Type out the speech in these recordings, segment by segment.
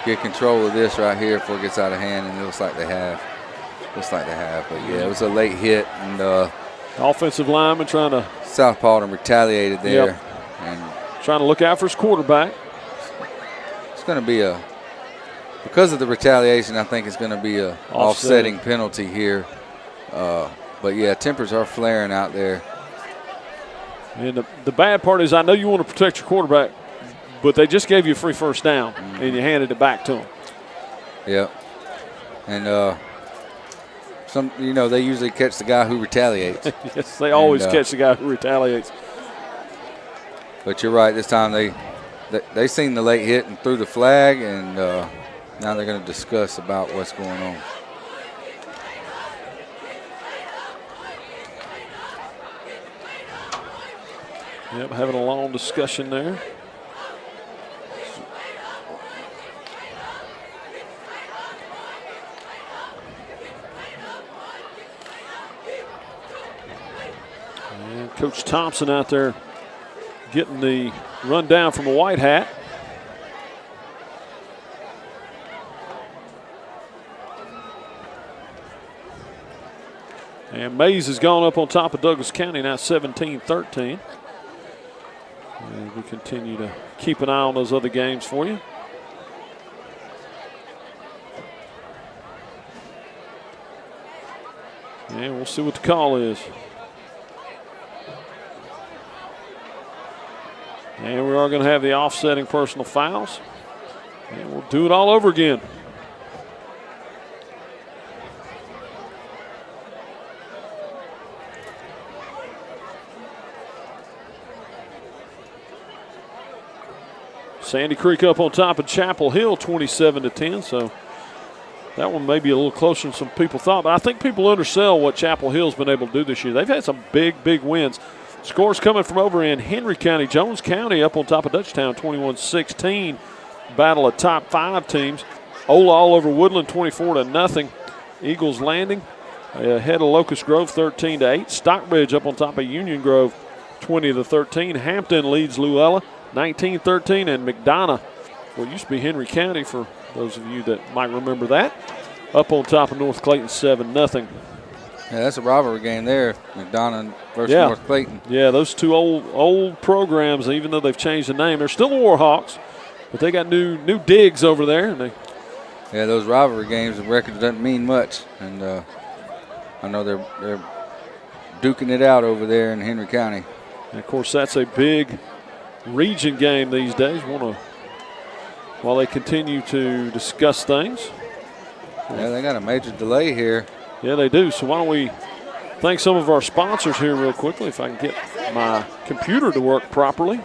get control of this right here before it gets out of hand, and it looks like they have. But yeah, it was a late hit, and offensive lineman trying to. South Paulding retaliated there, and trying to look out for his quarterback. It's going to be because of the retaliation, I think it's going to be a offsetting penalty here. But yeah, tempers are flaring out there. And the bad part is, I know you want to protect your quarterback, but they just gave you a free first down, and you handed it back to them. Yep. And they usually catch the guy who retaliates. Yes, they always catch the guy who retaliates. But you're right. This time they seen the late hit and threw the flag, and now they're going to discuss about what's going on. Yep, having a long discussion there. And Coach Thompson out there getting the rundown from a white hat. And Mays has gone up on top of Douglas County, now 17-13. And we continue to keep an eye on those other games for you. And we'll see what the call is. And we are going to have the offsetting personal fouls. And we'll do it all over again. Sandy Creek up on top of Chapel Hill, 27-10. So that one may be a little closer than some people thought. But I think people undersell what Chapel Hill's been able to do this year. They've had some big, big wins. Scores coming from over in Henry County. Jones County up on top of Dutchtown, 21-16. Battle of top 5 teams. Ola all over Woodland, 24-0. Eagles Landing ahead of Locust Grove, 13-8. Stockbridge up on top of Union Grove, 20-13. Hampton leads Luella, 19-13, and McDonough, well, it used to be Henry County for those of you that might remember that, up on top of North Clayton, 7-0. Yeah, that's a rivalry game there, McDonough versus North Clayton. Yeah, those two old programs, even though they've changed the name, they're still the Warhawks, but they got new digs over there. And yeah, those rivalry games, the record doesn't mean much, and I know they're duking it out over there in Henry County. And of course, that's a big region game these days. While they continue to discuss things. Yeah, they got a major delay here. Yeah, they do. So why don't we thank some of our sponsors here real quickly, if I can get my computer to work properly. It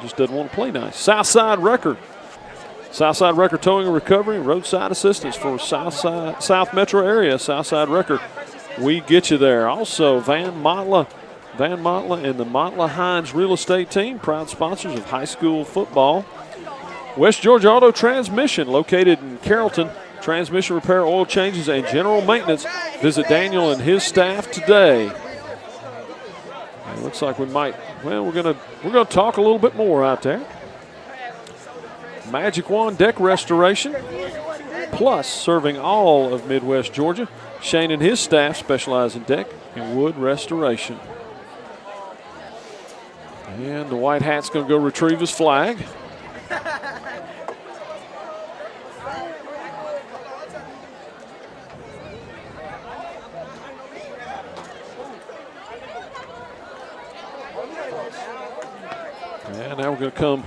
just doesn't want to play nice. Southside Wrecker Towing and Recovery and Roadside Assistance for South Metro area. Southside Wrecker, we get you there. Also, Van Motla and the Motla Hines Real Estate Team, proud sponsors of high school football. West Georgia Auto Transmission, located in Carrollton. Transmission repair, oil changes, and general maintenance. Visit Daniel and his staff today. It looks like we might. Well, we're gonna talk a little bit more out there. Magic Wand Deck Restoration, plus serving all of Midwest Georgia. Shane and his staff specialize in deck and wood restoration. And the white hat's going to go retrieve his flag. And now we're going to come.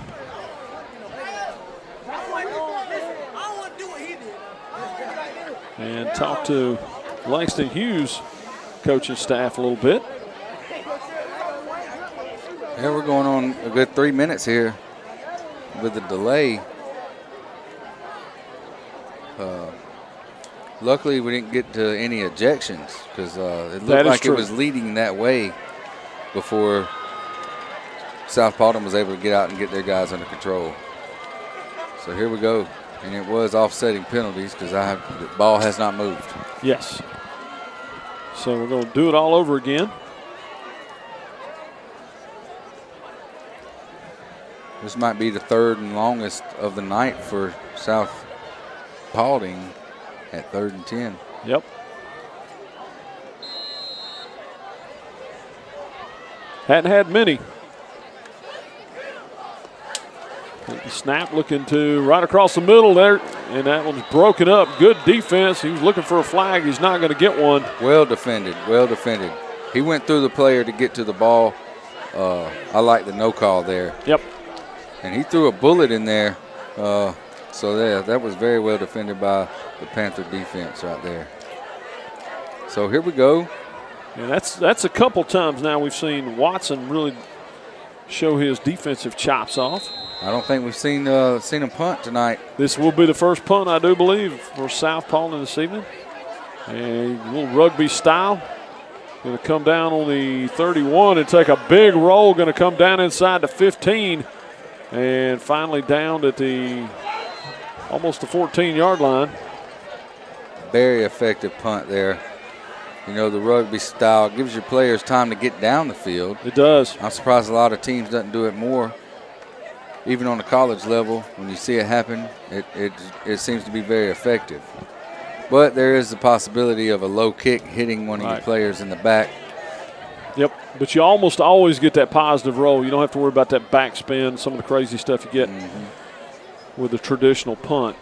And talk to Langston Hughes coaching staff a little bit. Yeah, we're going on a good 3 minutes here with the delay. Luckily, we didn't get to any ejections because it looked like it was leading that way before South Paulding was able to get out and get their guys under control. So here we go. And it was offsetting penalties because the ball has not moved. Yes. So we're going to do it all over again. This might be the third and longest of the night for South Paulding at 3rd and 10. Yep. Hadn't had many. The snap looking to right across the middle there, and that one's broken up. Good defense. He was looking for a flag. He's not going to get one. Well defended, well defended. He went through the player to get to the ball. I like the no call there. Yep. And he threw a bullet in there. So yeah, that was very well defended by the Panther defense right there. So here we go. And that's a couple times now we've seen Watson really show his defensive chops off. I don't think we've seen him punt tonight. This will be the first punt, I do believe, for South Paulding this evening. And a little rugby style. Going to come down on the 31 and take a big roll. Going to come down inside the 15. And finally down at the almost the 14-yard line. Very effective punt there. You know, the rugby style gives your players time to get down the field. It does. I'm surprised a lot of teams doesn't do it more. Even on the college level, when you see it happen, it seems to be very effective. But there is the possibility of a low kick hitting one of your players in the back. Yep, but you almost always get that positive roll. You don't have to worry about that backspin, some of the crazy stuff you get with a traditional punt.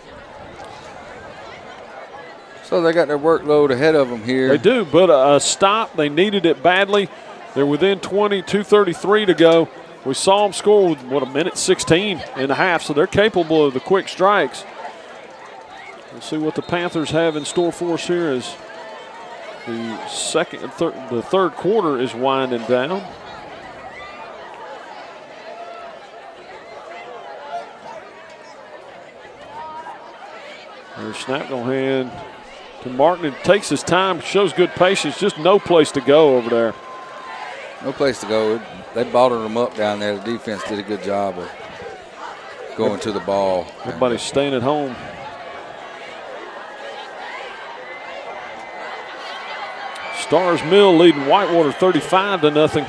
So they got their workload ahead of them here. They do, but a stop. They needed it badly. They're within 20, 2:33 to go. We saw them score with, a minute 16 and a half, so they're capable of the quick strikes. We'll see what the Panthers have in store for us here as the third quarter is winding down. Their snap going to hand to Martin. It takes his time, shows good patience, just no place to go over there. No place to go. They bottled them up down there. The defense did a good job of going to the ball. Everybody's staying at home. Stars Mill leading Whitewater 35-0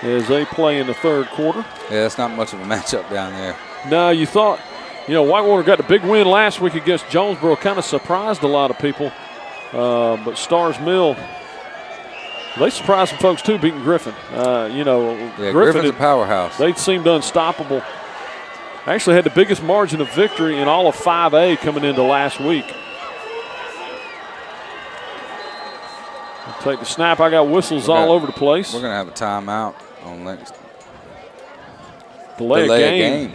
as they play in the third quarter. Yeah, that's not much of a matchup down there. No, you thought, Whitewater got the big win last week against Jonesboro. Kind of surprised a lot of people. But Stars Mill, they surprised some folks too, beating Griffin. Griffin's a powerhouse. They seemed unstoppable. Actually had the biggest margin of victory in all of 5A coming into last week. Take the snap. I got whistles all over the place. We're going to have a timeout on Langston. Delay a game.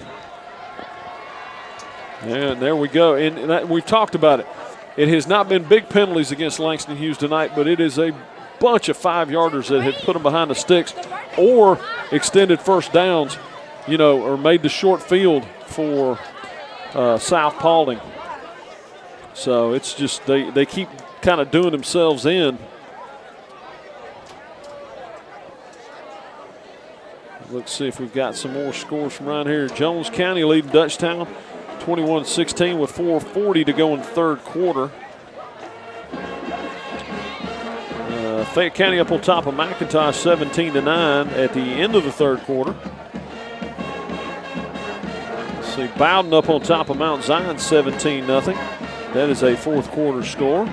And there we go. And we've talked about it. It has not been big penalties against Langston Hughes tonight, but it is a bunch of 5-yarders that had put them behind the sticks or extended first downs, or made the short field for South Paulding. So it's just they keep kind of doing themselves in. Let's see if we've got some more scores from around here. Jones County leading Dutchtown 21-16 with 4:40 to go in the third quarter. Fayette County up on top of McIntosh 17-9 at the end of the third quarter. Let's see, Bowden up on top of Mount Zion 17-0. That is a fourth quarter score.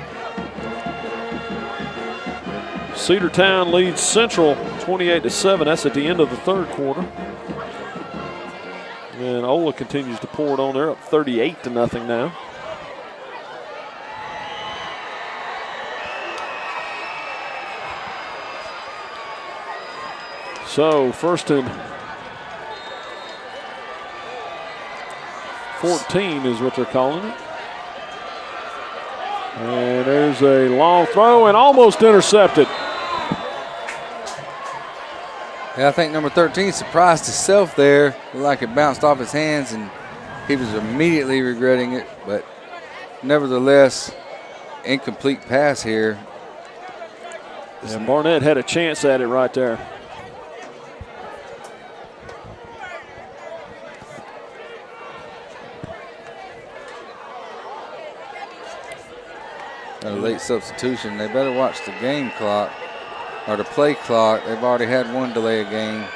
Cedartown leads Central 28-7. That's at the end of the third quarter. And Ola continues to pour it on. They're up 38-0 now. So first and 14 is what they're calling it. And there's a long throw and almost intercepted. Yeah, I think number 13 surprised himself there. Looked like it bounced off his hands, and he was immediately regretting it. But nevertheless, incomplete pass here. And Barnett had a chance at it right there. A late substitution. They better watch the game clock or the play clock. They've already had one delay a game.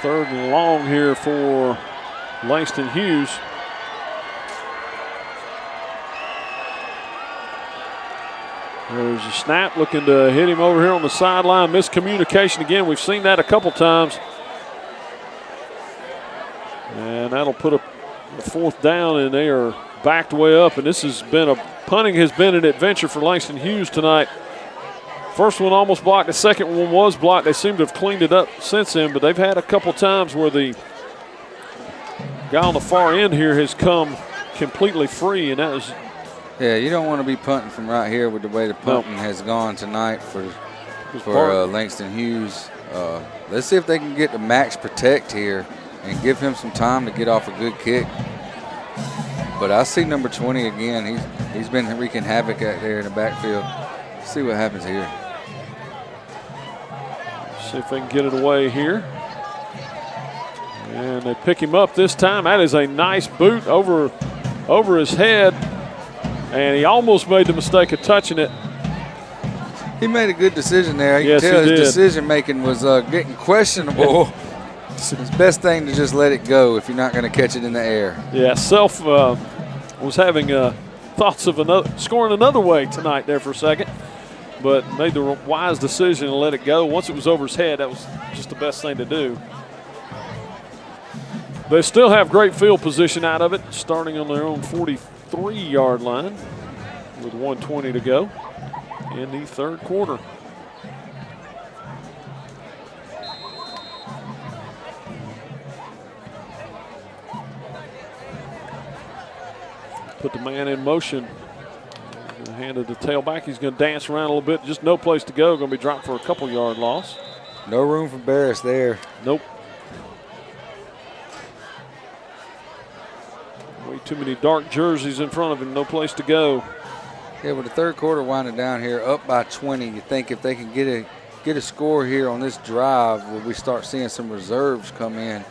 3rd and long here for Langston Hughes. There's a snap looking to hit him over here on the sideline. Miscommunication again. We've seen that a couple times. And that'll put a 4th down, and they are backed way up. And this has been punting has been an adventure for Langston Hughes tonight. First one almost blocked. The second one was blocked. They seem to have cleaned it up since then, but they've had a couple times where the guy on the far end here has come completely free, and that was. Yeah, you don't want to be punting from right here with the way the punting has gone tonight for Langston Hughes. Let's see if they can get the max protect here and give him some time to get off a good kick. But I see number 20 again. He's been wreaking havoc out there in the backfield. Let's see what happens here. See if they can get it away here. And they pick him up this time. That is a nice boot over his head. And he almost made the mistake of touching it. He made a good decision there. You can tell his decision-making was getting questionable. It's the best thing to just let it go if you're not going to catch it in the air. Yeah, Self was having thoughts of scoring another way tonight there for a second, but made the wise decision to let it go. Once it was over his head, that was just the best thing to do. They still have great field position out of it, starting on their own 43-yard line with 1:20 to go in the 3rd quarter. Put the man in motion. Handed the tailback. He's going to dance around a little bit. Just no place to go. Going to be dropped for a couple-yard loss. No room for Barris there. Nope. Way too many dark jerseys in front of him. No place to go. Yeah, with the 3rd quarter winding down here, up by 20, you think if they can get a score here on this drive, where we start seeing some reserves come in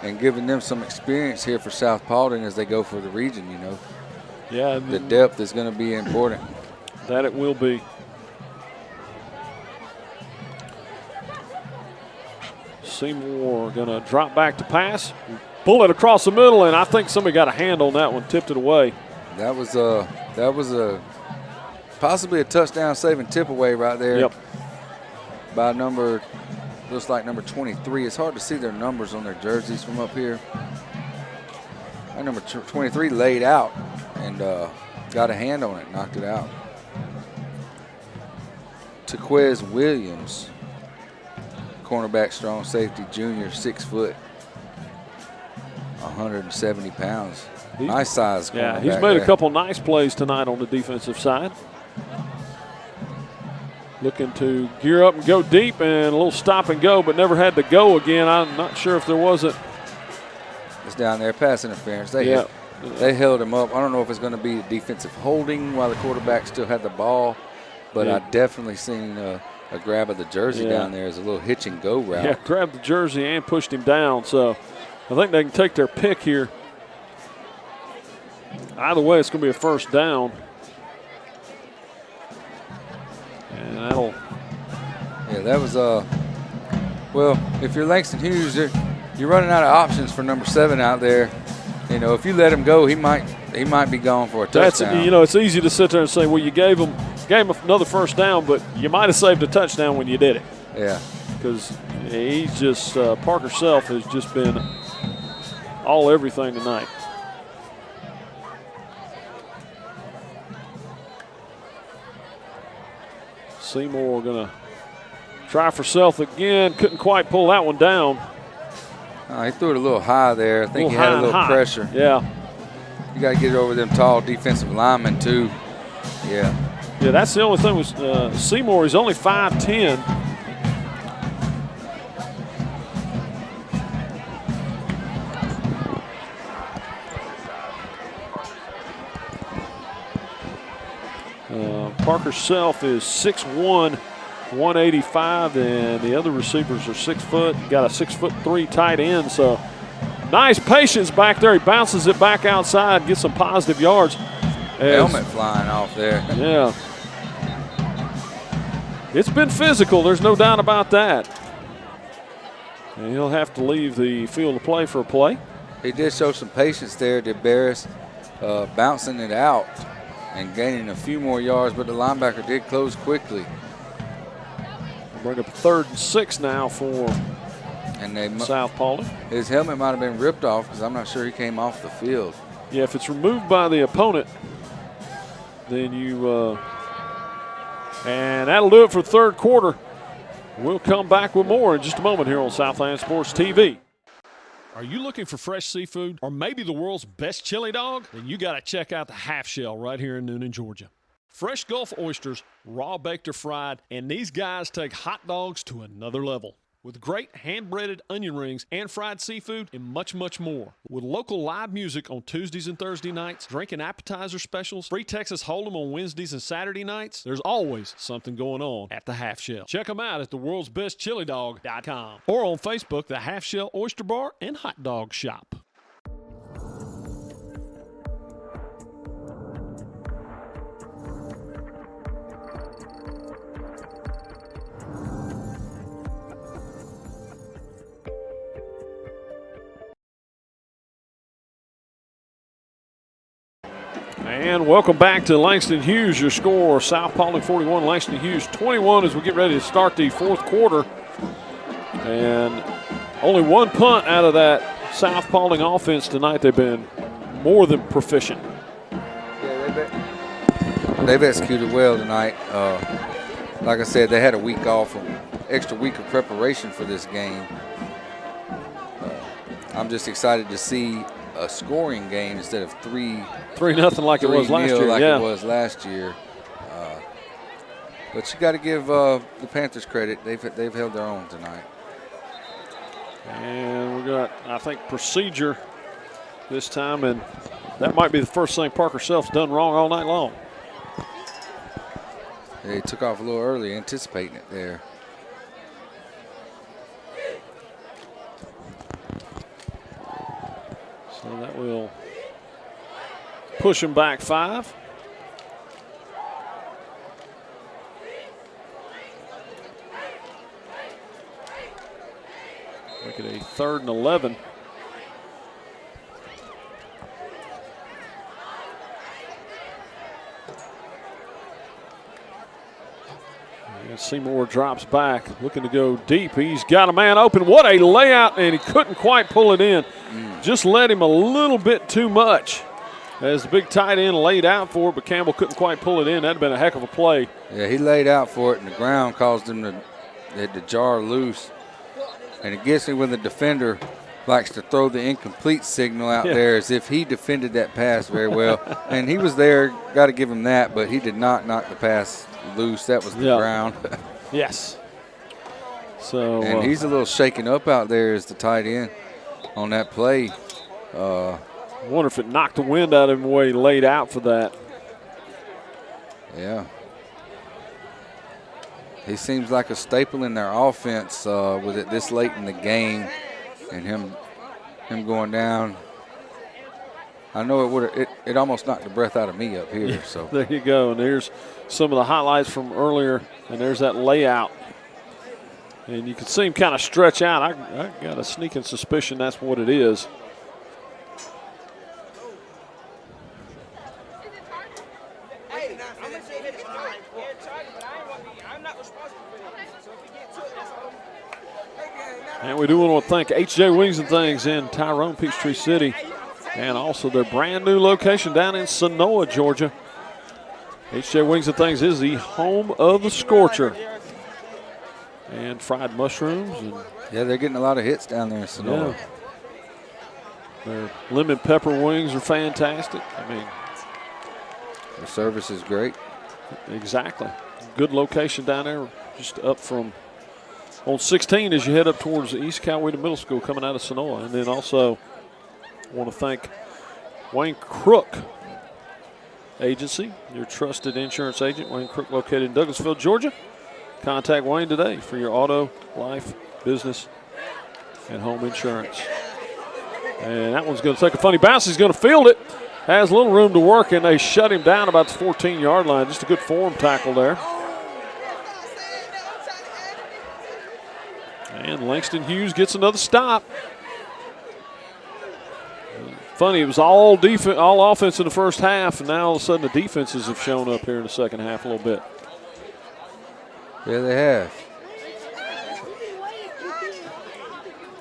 and giving them some experience here for South Paulding as they go for the region, you know. Yeah. The depth is going to be important. That it will be. Seymour going to drop back to pass. Pull it across the middle, and I think somebody got a hand on that one, tipped it away. That was a possibly a touchdown saving tip away right there. Yep. By looks like number 23. It's hard to see their numbers on their jerseys from up here. That number 23 laid out and got a hand on it, knocked it out. Taquez Williams, cornerback, strong safety, junior, 6 foot, 170 pounds. Nice size. Yeah, he's made a couple nice plays tonight on the defensive side. Looking to gear up and go deep, and a little stop and go, but never had to go again. I'm not sure if there wasn't. It's down there, pass interference. They held him up. I don't know if it's going to be a defensive holding while the quarterback still had the ball, but I definitely seen a grab of the jersey down there as a little hitch and go route. Yeah, grabbed the jersey and pushed him down. So I think they can take their pick here. Either way, it's going to be a 1st down. And that'll. Yeah, that was well, if you're Langston Hughes, you're running out of options for number 7 out there. You know, if you let him go, he might be gone for a touchdown. It's easy to sit there and say, well, you gave him another 1st down, but you might have saved a touchdown when you did it. Yeah. Because he's just Parker Self has just been everything tonight. Seymour going to try for Self again. Couldn't quite pull that one down. He threw it a little high there. I think he had a little pressure. Yeah. You got to get it over them tall defensive linemen, too. Yeah. Yeah, that's the only thing with Seymour. He's only 5'10". Parker Self is 6'1", 185, and the other receivers are 6 foot. Got a 6'3" tight end, so nice patience back there. He bounces it back outside, gets some positive yards. Helmet flying off there. Yeah. It's been physical, there's no doubt about that. And he'll have to leave the field of play for a play. He did show some patience there to Barris, bouncing it out and gaining a few more yards, but the linebacker did close quickly. We'll bring up a 3rd and 6 now for South Paulding. His helmet might have been ripped off because I'm not sure he came off the field. Yeah, if it's removed by the opponent, then and that'll do it for 3rd quarter. We'll come back with more in just a moment here on Southland Sports TV. Are you looking for fresh seafood or maybe the world's best chili dog? Then you got to check out the Half Shell right here in Noonan, Georgia. Fresh Gulf oysters, raw baked or fried, and these guys take hot dogs to another level. With great hand-breaded onion rings and fried seafood and much, much more. With local live music on Tuesdays and Thursday nights, drink and appetizer specials, free Texas Hold'em on Wednesdays and Saturday nights, there's always something going on at the Half Shell. Check them out at theworldsbestchilidog.com or on Facebook, the Half Shell Oyster Bar and Hot Dog Shop. And welcome back to Langston Hughes. Your score, South Paulding 41, Langston Hughes 21 as we get ready to start the 4th quarter. And only one punt out of that South Paulding offense tonight. They've been more than proficient. Yeah, they've executed well tonight. Like I said, they had a week off, an extra week of preparation for this game. I'm just excited to see a scoring game instead of 3-0 like it was last year. It was last year. But you got to give the Panthers credit. They've held their own tonight. And we got, I think, procedure this time, and that might be the first thing Parker Self's done wrong all night long. They took off a little early, anticipating it there. So that will push him back 5. Make it a 3rd and 11. And Seymour drops back, looking to go deep. He's got a man open. What a layout, and he couldn't quite pull it in. Just let him a little bit too much as the big tight end laid out for it, but Campbell couldn't quite pull it in. That would have been a heck of a play. Yeah, he laid out for it, and the ground caused him to jar loose. And it gets me when the defender likes to throw the incomplete signal out there as if he defended that pass very well. And he was there, got to give him that, but he did not knock the pass loose. That was the ground. Yes. So and he's a little shaken up out there as the tight end on that play. I wonder if it knocked the wind out of him the way he laid out for that. Yeah. He seems like a staple in their offense with it this late in the game, and him going down. I know it almost knocked the breath out of me up here. Yeah, so there you go. And there's some of the highlights from earlier, and there's that layout. And you can see him kind of stretch out. I got a sneaking suspicion that's what it is. And we do want to thank H.J. Wings and Things in Tyrone, Peachtree City, and also their brand new location down in Sonoa, Georgia. H.J. Wings and Things is the home of the Scorcher. And fried mushrooms. And yeah, they're getting a lot of hits down there in Sonoa. Yeah. Their lemon pepper wings are fantastic. I mean, the service is great. Exactly. Good location down there, just up from on 16 as you head up towards the East Coweta Middle School coming out of Sonoa. And then also want to thank Wayne Crook Agency, your trusted insurance agent. Wayne Crook, located in Douglasville, Georgia. Contact Wayne today for your auto, life, business, and home insurance. And that one's going to take a funny bounce. He's going to field it. Has a little room to work, and they shut him down about the 14-yard line. Just a good form tackle there. And Langston Hughes gets another stop. Funny, it was all offense in the first half, and now all of a sudden the defenses have shown up here in the second half a little bit. Yeah, they have.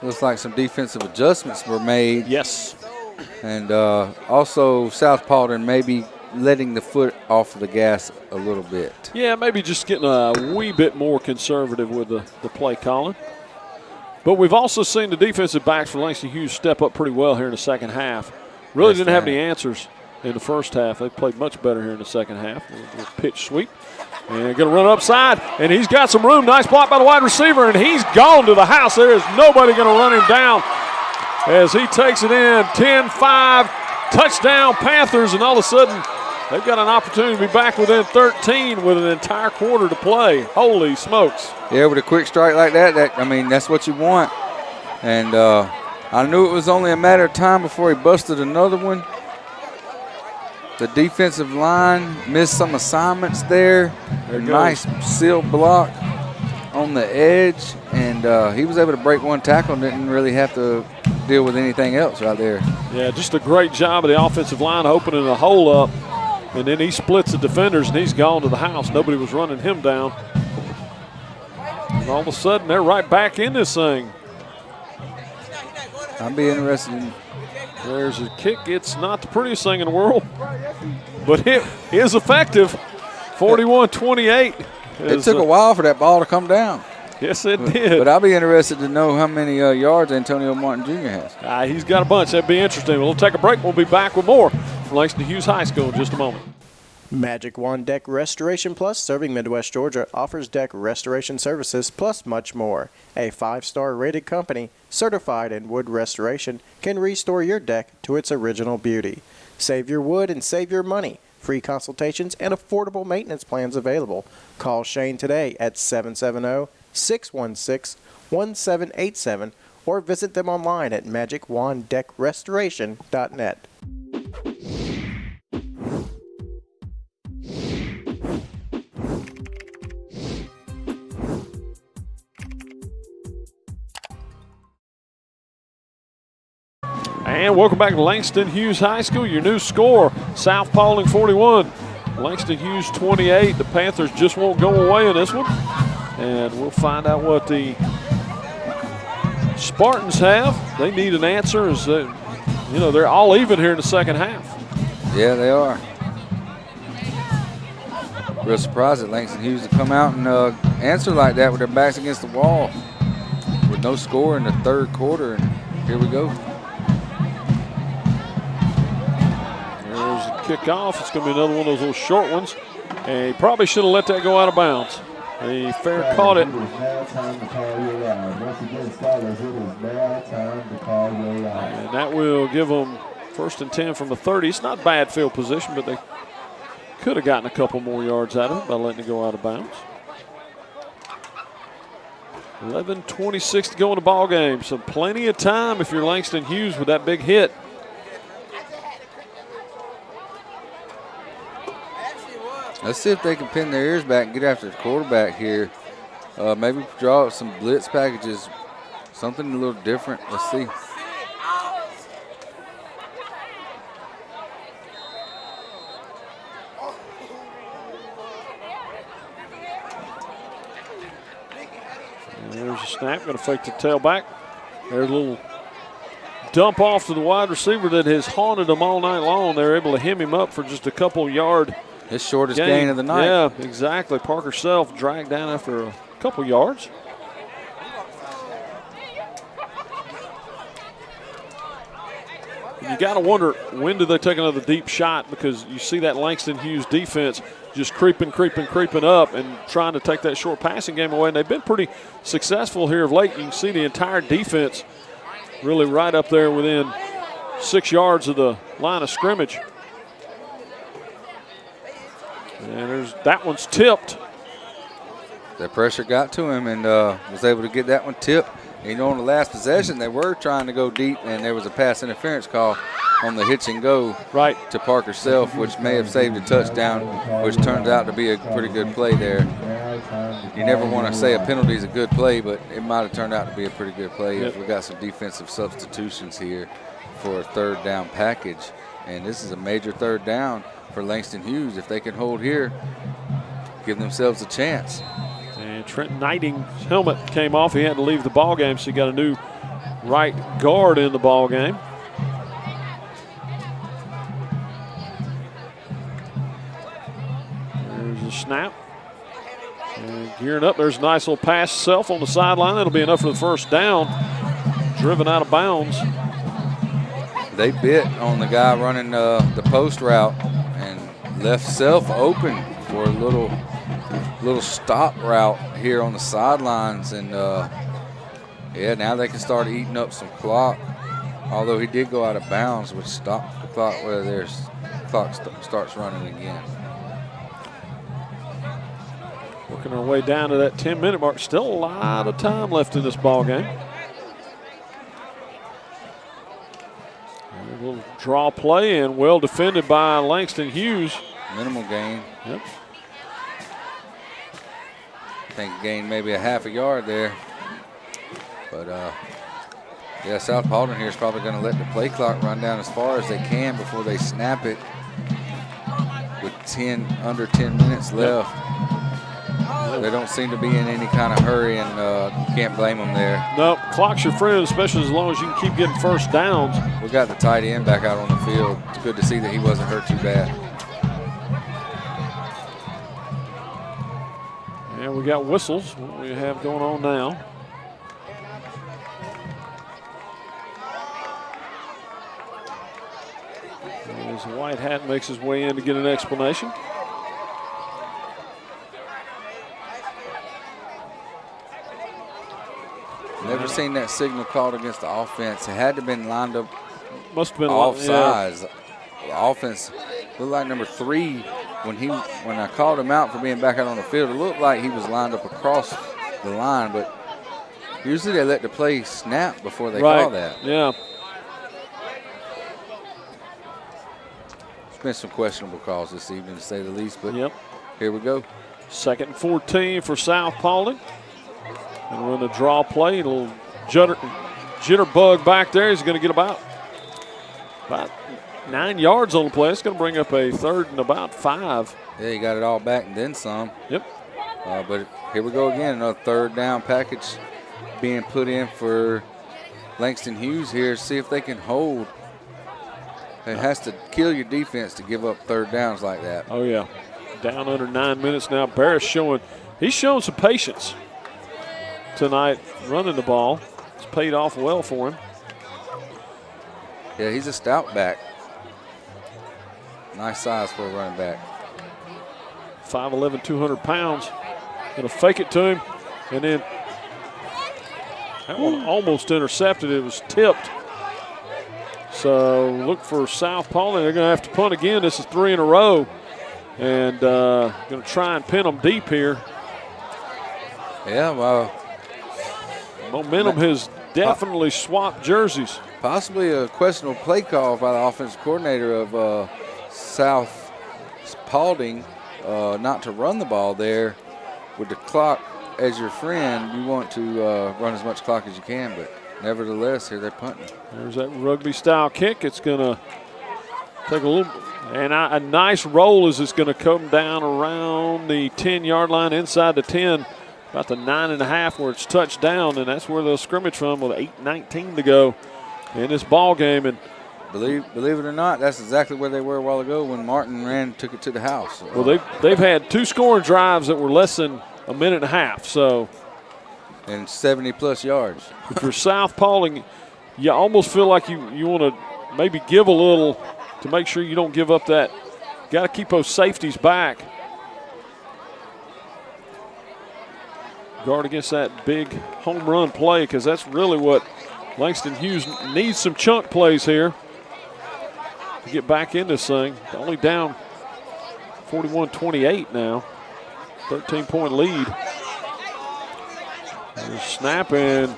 Looks like some defensive adjustments were made. Yes. And also South Paulding maybe letting the foot off of the gas a little bit. Yeah, maybe just getting a wee bit more conservative with the play calling. But we've also seen the defensive backs for Langston Hughes step up pretty well here in the second half. Really didn't have any answers in the first half. They played much better here in the second half. A pitch sweep. And going to run upside, and he's got some room. Nice block by the wide receiver, and he's gone to the house. There is nobody going to run him down as he takes it in. 10-5, touchdown Panthers, and all of a sudden they've got an opportunity to be back within 13 with an entire quarter to play. Holy smokes. Yeah, with a quick strike like that, that's what you want. And I knew it was only a matter of time before he busted another one. The defensive line missed some assignments there. Nice seal block on the edge, and he was able to break one tackle and didn't really have to deal with anything else right there. Yeah, just a great job of the offensive line opening the hole up, and then he splits the defenders, and he's gone to the house. Nobody was running him down. And all of a sudden, they're right back in this thing. I'd be interested in. There's a kick. It's not the prettiest thing in the world, but it is effective. 41-28. It took a while for that ball to come down. Yes, it did. But I'll be interested to know how many yards Antonio Martin Jr. has. He's got a bunch. That'd be interesting. We'll take a break. We'll be back with more from Langston Hughes High School in just a moment. Magic Wand Deck Restoration Plus, serving Midwest Georgia, offers deck restoration services plus much more. A 5-star rated company, certified in wood restoration, can restore your deck to its original beauty. Save your wood and save your money. Free consultations and affordable maintenance plans available. Call Shane today at 770-616-1787 or visit them online at magicwanddeckrestoration.net. And welcome back to Langston Hughes High School. Your new score, South Paulding 41, Langston Hughes 28. The Panthers just won't go away in this one. And we'll find out what the Spartans have. They need an answer. They're all even here in the second half. Yeah, they are. Real surprised at Langston Hughes to come out and answer like that with their backs against the wall with no score in the third quarter. And here we go. Kickoff. It's going to be another one of those little short ones. And he probably should have let that go out of bounds. He fair caught it. And that will give them 1st and 10 from the 30. It's not bad field position, but they could have gotten a couple more yards out of it by letting it go out of bounds. 11:26 to go in the ball game. So plenty of time if you're Langston Hughes with that big hit. Let's see if they can pin their ears back and get after the quarterback here. Maybe draw up some blitz packages, something a little different. Let's see. And there's a snap, going to fake the tailback. There's a little dump off to the wide receiver that has haunted them all night long. They're able to hem him up for just a couple yard. His shortest gain of the night. Yeah, exactly. Parker Self dragged down after a couple yards. You got to wonder, when do they take another deep shot? Because you see that Langston Hughes defense just creeping up and trying to take that short passing game away. And they've been pretty successful here of late. You can see the entire defense really right up there within 6 yards of the line of scrimmage. And that one's tipped. The pressure got to him and was able to get that one tipped. And, on the last possession, they were trying to go deep, and there was a pass interference call on the hitch and go to Parker Self, which may have saved a touchdown, which turns out to be a pretty good play there. You never want to say a penalty is a good play, but it might have turned out to be a pretty good play. Yep. We got some defensive substitutions here for a third down package. And this is a major third down for Langston Hughes. If they can hold here, give themselves a chance. And Trent Knighting's helmet came off. He had to leave the ball game, so he got a new right guard in the ball game. There's a snap. And gearing up, there's a nice little pass self on the sideline. That'll be enough for the first down. Driven out of bounds. They bit on the guy running the post route and left self open for a little stop route here on the sidelines. And, yeah, now they can start eating up some clock. Although he did go out of bounds, which stopped the clock where their clock starts running again. Working our way down to that 10-minute mark. Still a lot of time left in this ball game. A little draw play and well defended by Langston Hughes. Minimal gain. Yep. I think gained maybe a half a yard there. But, yeah, South Paulding here is probably going to let the play clock run down as far as they can before they snap it with under 10 minutes left. They don't seem to be in any kind of hurry, and you can't blame them there. No, clock's your friend, especially as long as you can keep getting first downs. We got the tight end back out on the field. It's good to see that he wasn't hurt too bad. And we got whistles. What we have going on now. As White Hat makes his way in to get an explanation. Never seen that signal called against the offense. It had to have been lined up. Must have been offsides. Yeah. The offense looked like number 3 when I called him out for being back out on the field. It looked like he was lined up across the line, but usually they let the play snap before they call that. Yeah. There's been some questionable calls this evening, to say the least, but here we go. 2nd and 14 for South Paulding. And we're in the draw play. A little jitterbug back there. He's going to get about 9 yards on the play. It's going to bring up a 3rd and about 5. Yeah, he got it all back and then some. Yep. But here we go again. Another third down package being put in for Langston Hughes here. See if they can hold. It has to kill your defense to give up third downs like that. Oh, yeah. Down under 9 minutes now. Barris he's showing some patience tonight running the ball. It's paid off well for him. Yeah, he's a stout back. Nice size for a running back. 5'11", 200 pounds. Gonna fake it to him, and then that one almost intercepted. It was tipped. So look for South Paulding. They're gonna have to punt again. This is 3 in a row, and gonna try and pin them deep here. Yeah, well, momentum has definitely swapped jerseys. Possibly a questionable play call by the offensive coordinator of South Paulding not to run the ball there. With the clock as your friend, you want to run as much clock as you can, but nevertheless, here they're punting. There's that rugby-style kick. It's going to take a little, and a nice roll as it's going to come down around the 10-yard line inside the 10. About the 9.5 where it's touched down, and that's where they'll scrimmage from with 8:19 to go in this ball game. And believe it or not, that's exactly where they were a while ago when Martin took it to the house. Well, they've had 2 scoring drives that were less than a minute and a half. So, and 70-plus yards. If you're South Paulding, you almost feel like you want to maybe give a little to make sure you don't give up that. Got to keep those safeties back. Guard against that big home run play, because that's really what Langston Hughes needs, some chunk plays here to get back in this thing. Only down 41-28 now, 13-point lead. There's snapping,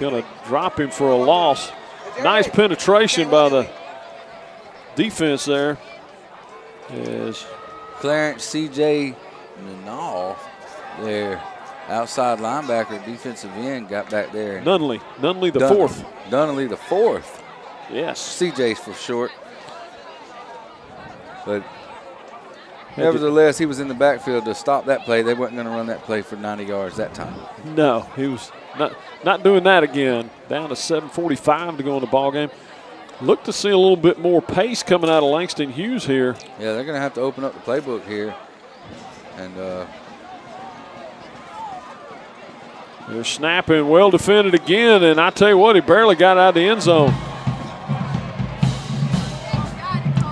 going to drop him for a loss. Nice penetration by the defense there. Yes. Clarence C.J. Nanal their outside linebacker, defensive end, got back there. Nunnally the fourth. Nunnally the fourth. Yes. CJ's for short. But nevertheless, he was in the backfield to stop that play. They weren't going to run that play for 90 yards that time. No, he was not doing that again. Down to 7:45 to go in the ball game. Look to see a little bit more pace coming out of Langston Hughes here. Yeah, they're going to have to open up the playbook here. And they're snapping, well defended again, and I tell you what, he barely got out of the end zone.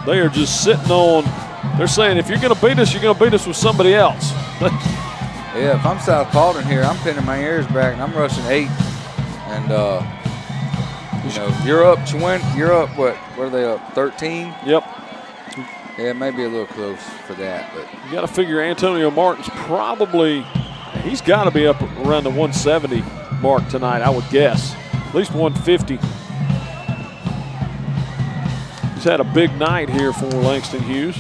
They are just sitting on, they're saying if you're going to beat us, you're going to beat us with somebody else. yeah, if I'm South Paulding here, I'm pinning my ears back and I'm rushing 8. And, you're up 20, you're up, what are they up, 13? Yep. Yeah, maybe a little close for that. But you got to figure Antonio Martin's probably, he's got to be up around the 170 mark tonight, I would guess. At least 150. He's had a big night here for Langston Hughes.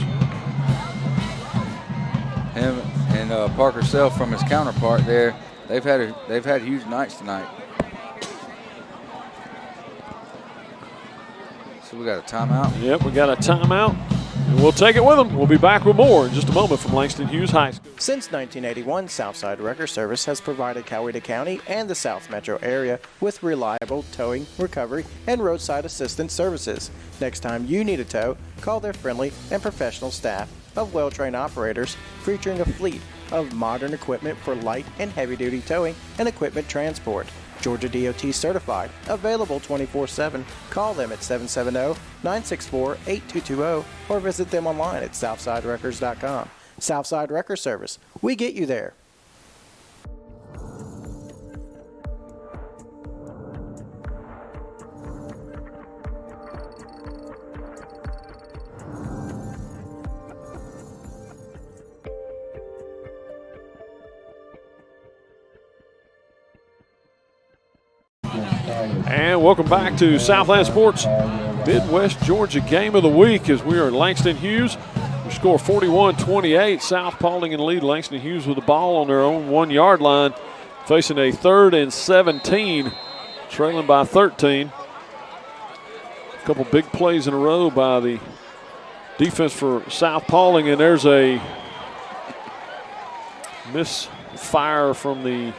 Him and Parker Self from his counterpart there, they've had huge nights tonight. So we got a timeout. Yep, we got a timeout. And we'll take it with them. We'll be back with more in just a moment from Langston Hughes High School. Since 1981, Southside Wrecker Service has provided Coweta County and the South Metro area with reliable towing, recovery, and roadside assistance services. Next time you need a tow, call their friendly and professional staff of well-trained operators featuring a fleet of modern equipment for light and heavy-duty towing and equipment transport. Georgia DOT certified, available 24/7. Call them at 770-964-8220 or visit them online at southsiderecords.com. Southside Wrecker Service, we get you there. And welcome back to Southland Sports Midwest Georgia Game of the Week as we are in Langston Hughes. We score 41-28. South Paulding in the lead. Langston Hughes with the ball on their own 1-yard line, facing a 3rd and 17, trailing by 13. A couple big plays in a row by the defense for South Paulding, and there's a misfire from the.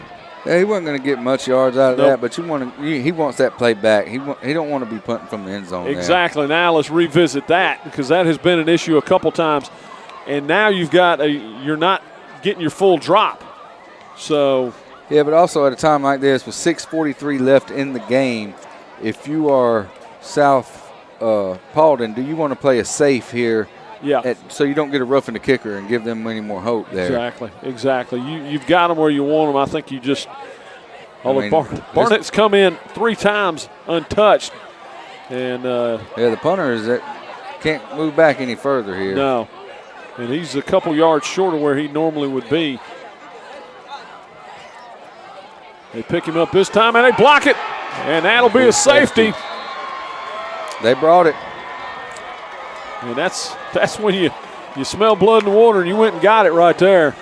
Yeah, he wasn't going to get much yards out of that, but he wants that play back. He don't want to be punting from the end zone. Exactly. There. Now let's revisit that because that has been an issue a couple times, and now you're not getting your full drop. So. Yeah, but also at a time like this with 6:43 left in the game, if you are South Paulding, do you want to play a safe here? Yeah. So you don't get a roughing the kicker and give them any more hope there. Exactly. You've got them where you want them. I think you just Barnett's come in 3 times untouched. And the punter can't move back any further here. No. And he's a couple yards short of where he normally would be. They pick him up this time and they block it. And that'll be a safety. They brought it. And that's when you smell blood in the water, and you went and got it right there.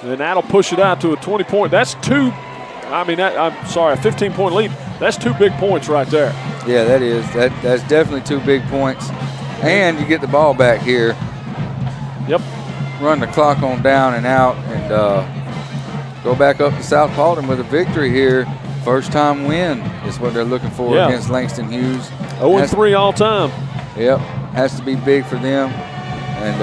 And that'll push it out to a 20-point. That's a 15-point lead. That's 2 big points right there. Yeah, that is. That's definitely 2 big points. And you get the ball back here. Yep. Run the clock on down and out and go back up to South Paulding with a victory here. First time win is what they're looking for against Langston Hughes. 0-3 all time. Yep. Has to be big for them. And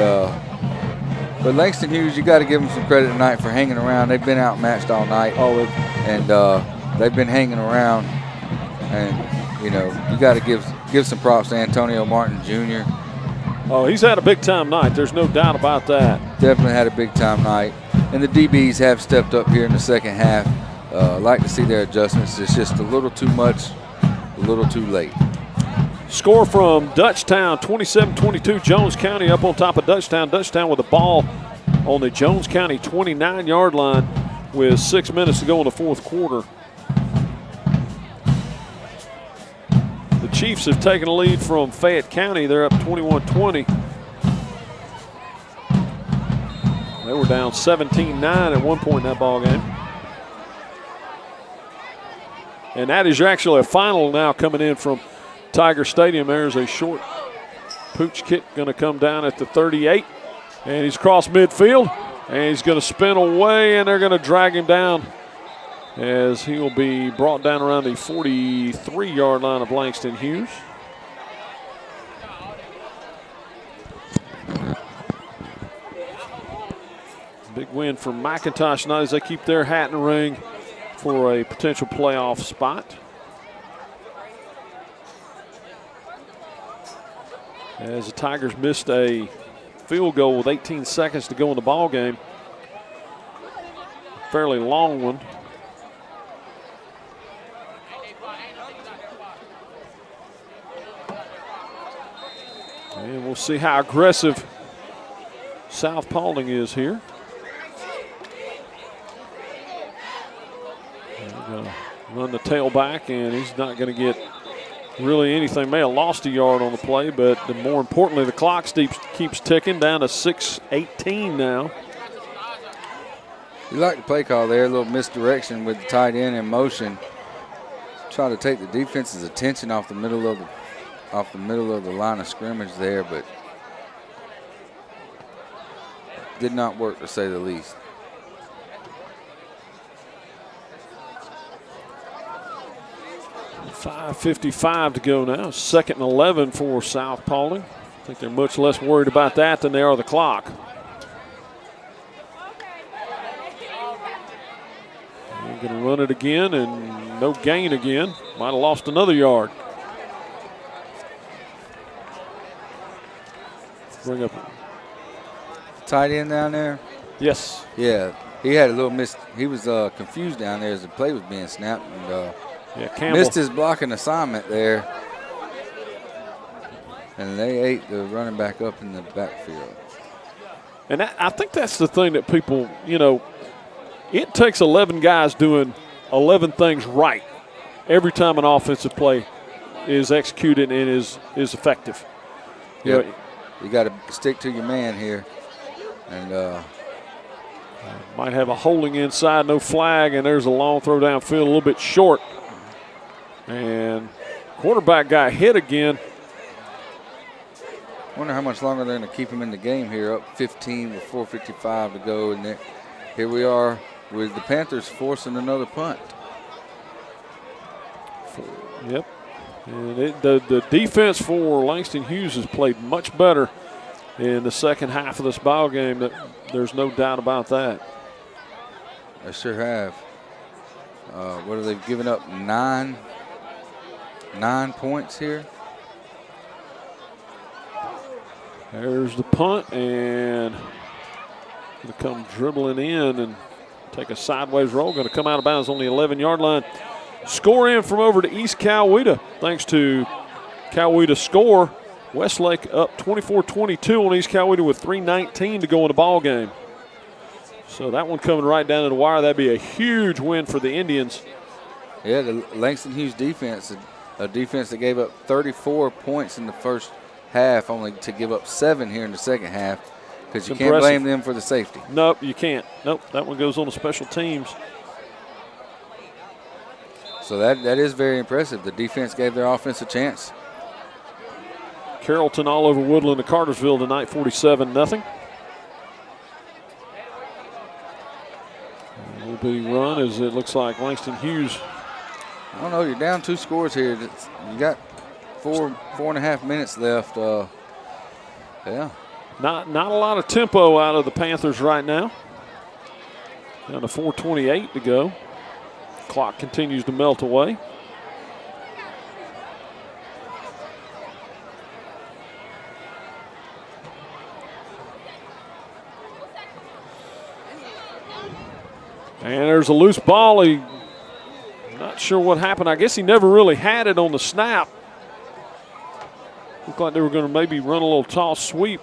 but Langston Hughes, you got to give them some credit tonight for hanging around. They've been outmatched all night. And they've been hanging around. And, you got to give some props to Antonio Martin Jr. Oh, he's had a big-time night. There's no doubt about that. Definitely had a big-time night. And the DBs have stepped up here in the second half. Like to see their adjustments. It's just a little too much, a little too late. Score from Dutchtown, 27-22. Jones County up on top of Dutchtown. Dutchtown with the ball on the Jones County 29-yard line with 6 minutes to go in the fourth quarter. The Chiefs have taken a lead from Fayette County. They're up 21-20. They were down 17-9 at one point in that ball game. And that is actually a final now coming in from Tiger Stadium. There's a short pooch kick going to come down at the 38. And he's across midfield. And he's going to spin away, and they're going to drag him down as he will be brought down around the 43-yard line of Langston Hughes. Big win for McIntosh tonight as they keep their hat in the ring for a potential playoff spot. As the Tigers missed a field goal with 18 seconds to go in the ball game. Fairly long one. And we'll see how aggressive South Paulding is here. They're going to run the tailback, and he's not going to get really anything. May have lost a yard on the play, but more importantly, the clock keeps ticking down to 6:18 now. You like the play call there, a little misdirection with the tight end in motion. Try to take the defense's attention off the middle of the line of scrimmage there, but did not work, to say the least. .5:55 to go now. 2nd and 11 for South Paulding. I think they're much less worried about that than they are the clock. They're going to run it again, and no gain again. Might have lost another yard. Bring up. Tight end down there? Yes. Yeah, he had a little he was confused down there as the play was being snapped, and Campbell missed his blocking assignment there. And they ate the running back up in the backfield. And I think that's the thing that people, it takes 11 guys doing 11 things right every time an offensive play is executed and is effective. Yep. You got to stick to your man here. And might have a holding inside, no flag, and there's a long throw downfield, a little bit short. And quarterback got hit again. Wonder how much longer they're going to keep him in the game here. Up 15 with 4:55 to go, and here we are with the Panthers forcing another punt. Yep. And the defense for Langston Hughes has played much better in the second half of this ball game. There's no doubt about that. They sure have. What have they given up? Nine points here. There's the punt, and going to come dribbling in and take a sideways roll. Going to come out of bounds on the 11-yard line. Score in from over to East Coweta. Thanks to Coweta score. Westlake up 24-22 on East Coweta with 3:19 to go in the ball game. So that one coming right down to the wire. That'd be a huge win for the Indians. Yeah, the Langston Hughes defense, a defense that gave up 34 points in the first half, only to give up 7 here in the second half, because you can't blame them for the safety. Nope, you can't. Nope, that one goes on to special teams. So that is very impressive. The defense gave their offense a chance. Carrollton all over Woodland to Cartersville tonight, 47-0. A little bitty run as it looks like Langston Hughes. I don't know, you're down 2 scores here. You got 4.5 minutes left. Yeah. Not a lot of tempo out of the Panthers right now. Down to 4:28 to go. Clock continues to melt away. And there's a loose ball. Not sure what happened. I guess he never really had it on the snap. Looked like they were going to maybe run a little toss sweep,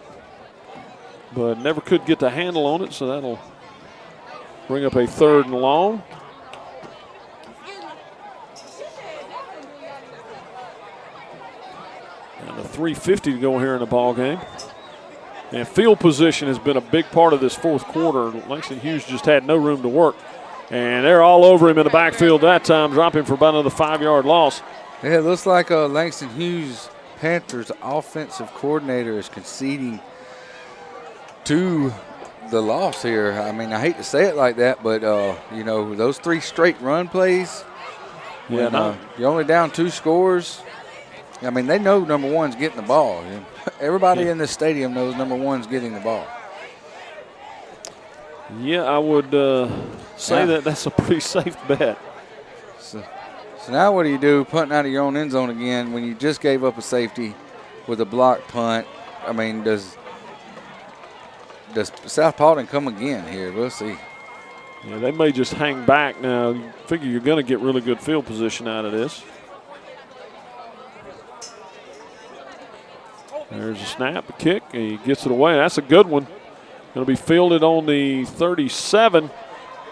but never could get the handle on it, so that'll bring up a 3rd and long. And a 3:50 to go here in the ball game. And field position has been a big part of this fourth quarter. Langston Hughes just had no room to work. And they're all over him in the backfield that time, dropping for about another 5-yard loss. Yeah, it looks like Langston Hughes, Panthers offensive coordinator, is conceding to the loss here. I mean, I hate to say it like that, but, you know, those 3 straight run plays, when you're only down 2 scores, I mean, they know number one's getting the ball. Everybody in this stadium knows number one's getting the ball. Yeah, I would say that's a pretty safe bet. So now what do you do, punting out of your own end zone again when you just gave up a safety with a blocked punt? I mean, does South Paulding come again here? We'll see. Yeah, they may just hang back now. You figure you're going to get really good field position out of this. There's a snap, a kick, and he gets it away. That's a good one. Going to be fielded on the 37.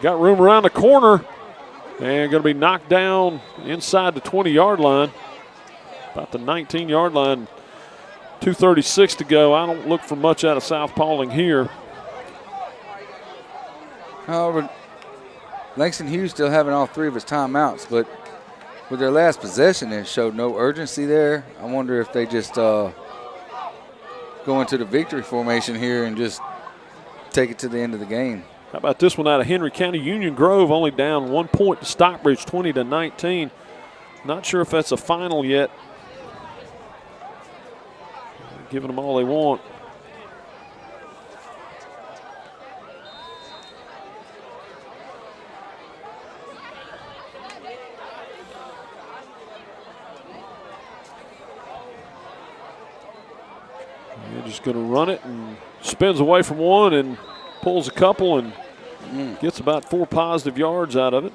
Got room around the corner, and going to be knocked down inside the 20-yard line. About the 19-yard line. 2:36 to go. I don't look for much out of South Paulding here. However, Langston Hughes still having all 3 of his timeouts, but with their last possession, it showed no urgency there. I wonder if they just go into the victory formation here and just take it to the end of the game. How about this one out of Henry County? Union Grove only down 1 point to Stockbridge, 20-19. Not sure if that's a final yet. Giving them all they want. They're just going to run it and spins away from one and pulls a couple and gets about 4 positive yards out of it.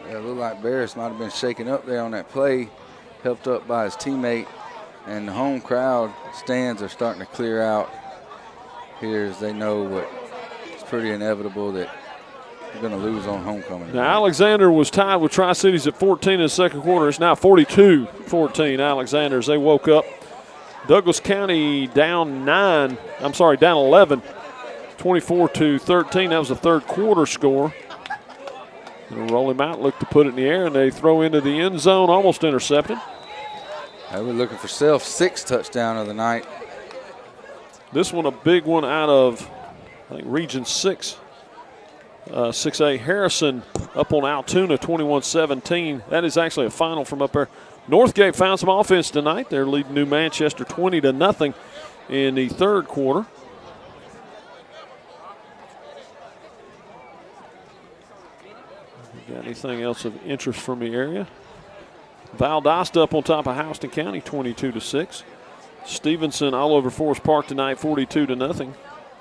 Yeah, it looked like Barris might have been shaken up there on that play, helped up by his teammate, and the home crowd stands are starting to clear out here as they know what it's pretty inevitable that they're going to lose on homecoming. Now, Alexander was tied with Tri-Cities at 14 in the second quarter. It's now 42-14 Alexander as they woke up. Douglas County down 11, 24-13. That was the third quarter score. They'll roll him out, look to put it in the air, and they throw into the end zone, almost intercepted. They were looking for Self's 6th touchdown of the night. This one a big one out of, I think, Region 6. 6A Harrison up on Altoona, 21-17. That is actually a final from up there. Northgate found some offense tonight. They're leading New Manchester 20-0 in the third quarter. Got anything else of interest from the area? Valdosta up on top of Houston County, 22-6. Stevenson all over Forest Park tonight, 42-0.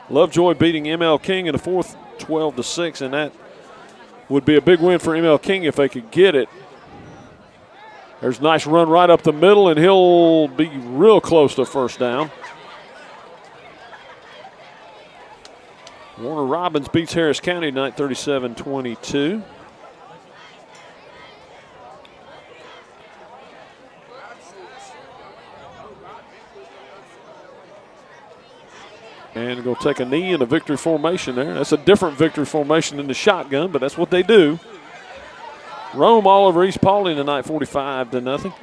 Lovejoy beating ML King in the fourth, 12-6, and that would be a big win for ML King if they could get it. There's a nice run right up the middle, and he'll be real close to first down. Warner Robins beats Harris County tonight, 37-22. And go take a knee in a victory formation there. That's a different victory formation than the shotgun, but that's what they do. Rome all over East Paulding tonight, 45-0.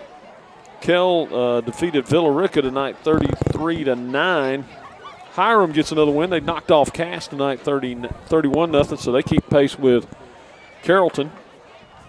Kell defeated Villarica tonight, 33-9. Hiram gets another win. They knocked off Cass tonight, 31-0, so they keep pace with Carrollton.